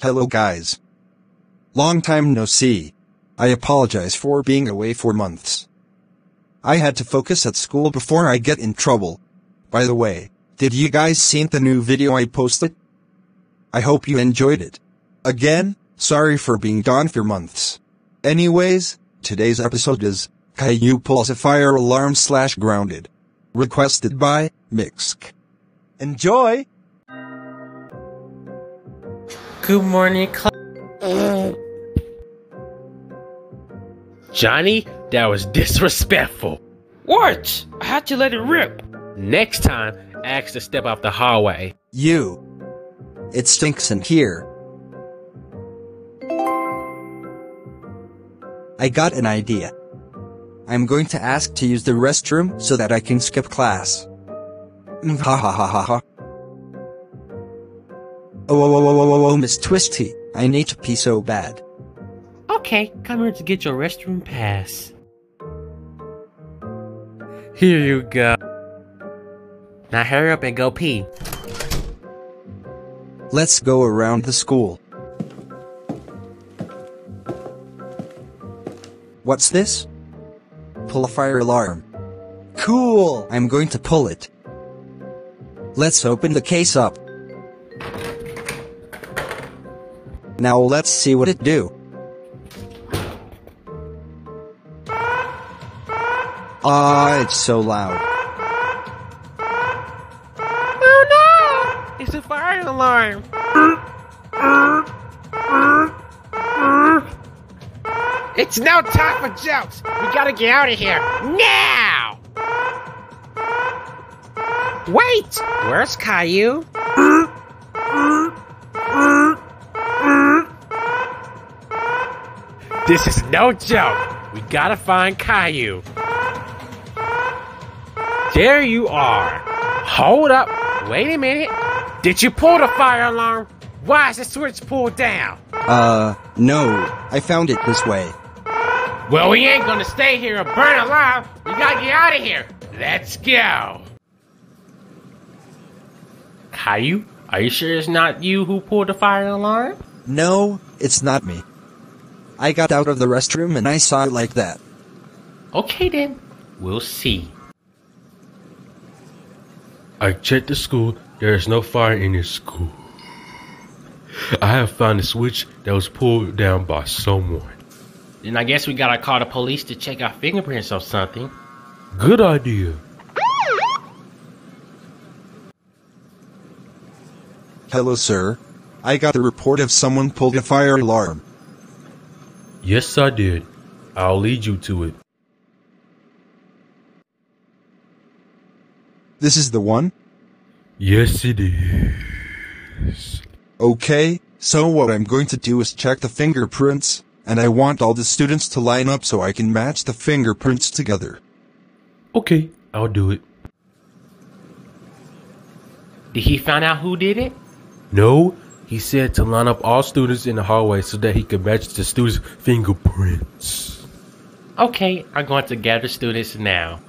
Hello guys. Long time no see. I apologize for being away for months. I had to focus at school before I get in trouble. By the way, did you guys see the new video I posted? I hope you enjoyed it. Again, sorry for being gone for months. Anyways, today's episode is Caillou pulls a fire alarm / grounded. Requested by mIxckk. Enjoy! Good morning, Johnny, that was disrespectful. What? I had to let it rip. Next time, ask to step off the hallway. You. It stinks in here. I got an idea. I'm going to ask to use the restroom so that I can skip class. Ha ha ha ha ha. Oh, Miss Twisty, I need to pee so bad. Okay, come here to get your restroom pass. Here you go. Now hurry up and go pee. Let's go around the school. What's this? Pull a fire alarm. Cool! I'm going to pull it. Let's open the case up. Now let's see what it do. It's so loud. Oh no! It's a fire alarm! It's no time for jokes! We gotta get out of here! Now! Wait! Where's Caillou? This is no joke! We gotta find Caillou. There you are! Hold up! Wait a minute! Did you pull the fire alarm? Why is the switch pulled down? No. I found it this way. Well, we ain't gonna stay here and burn alive! We gotta get out of here! Let's go! Caillou, are you sure it's not you who pulled the fire alarm? No, it's not me. I got out of the restroom and I saw it like that. Okay then, we'll see. I checked the school. There is no fire in this school. I have found a switch that was pulled down by someone. Then I guess we gotta call the police to check our fingerprints or something. Good idea. Hello, sir. I got a report of someone pulled a fire alarm. Yes, I did. I'll lead you to it. This is the one? Yes, it is. Okay, so what I'm going to do is check the fingerprints, and I want all the students to line up so I can match the fingerprints together. Okay, I'll do it. Did he find out who did it? No, he said to line up all students in the hallway so that he could match the students' fingerprints. Okay, I'm going to gather students now.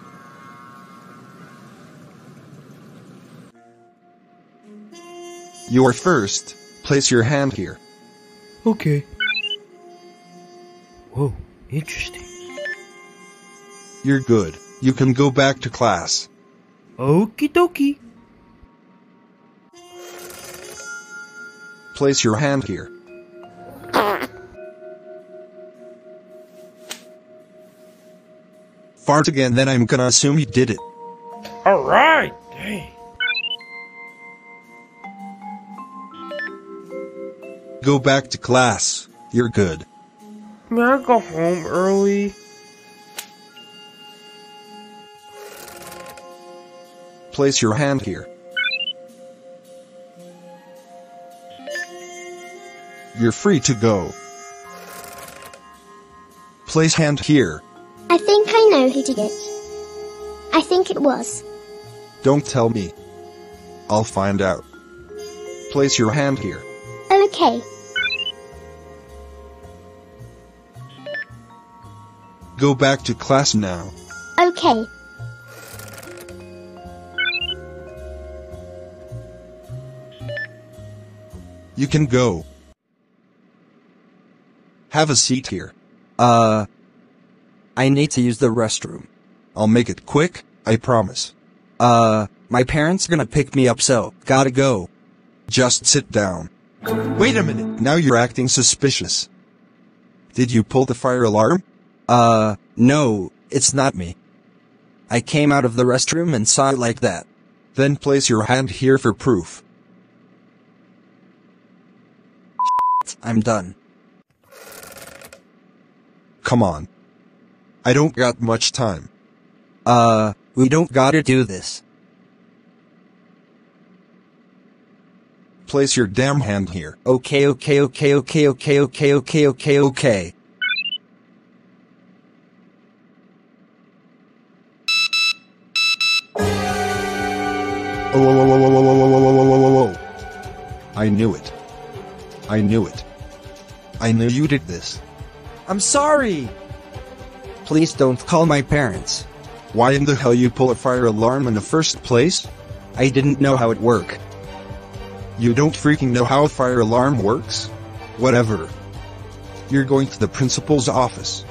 You are first. Place your hand here. Okay. Whoa, interesting. You're good. You can go back to class. Okie dokie. Place your hand here. Fart again, then I'm gonna assume you did it. Alright, dang. Go back to class. You're good. May I go home early? Place your hand here. You're free to go. Place hand here. I think I know who did it. I think it was. Don't tell me. I'll find out. Place your hand here. Okay. Go back to class now. Okay. You can go. Have a seat here. I need to use the restroom. I'll make it quick, I promise. My parents are gonna pick me up, so gotta go. Just sit down. Wait a minute, now you're acting suspicious. Did you pull the fire alarm? No, it's not me. I came out of the restroom and saw it like that. Then place your hand here for proof. I'm done. Come on. I don't got much time. We don't gotta do this. Place your damn hand here. Okay. Oh. I knew it. I knew it. I knew you did this. I'm sorry! Please don't call my parents. Why in the hell you pull a fire alarm in the first place? I didn't know how it worked. You don't freaking know how a fire alarm works? Whatever. You're going to the principal's office.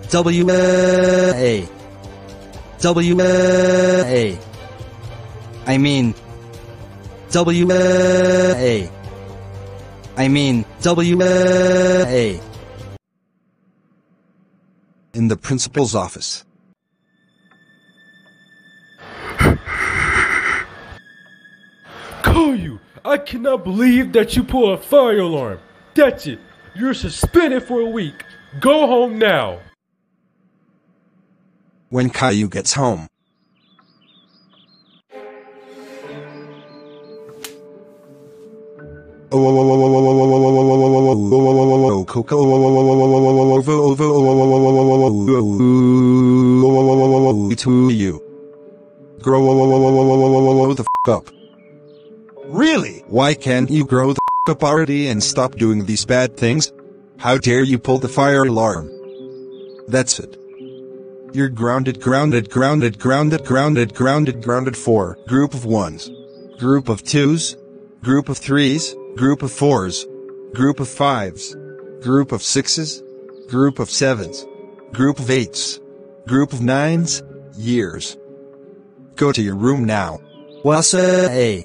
W-A. I mean W-A. In the principal's office. Caillou, I cannot believe that you pulled a fire alarm. That's it. You're suspended for a week. Go home now. When Caillou gets home. To you. Grow the f up. Really? Why can't you grow the f up already and stop doing these bad things? How dare you pull the fire alarm? That's it. You're grounded 4. Group of 1s. Group of 2s. Group of 3s. Group of 4s. Group of 5s. Group of 6s. Group of 7s. Group of 8s. Group of 9s. Years. Go to your room now. What's a?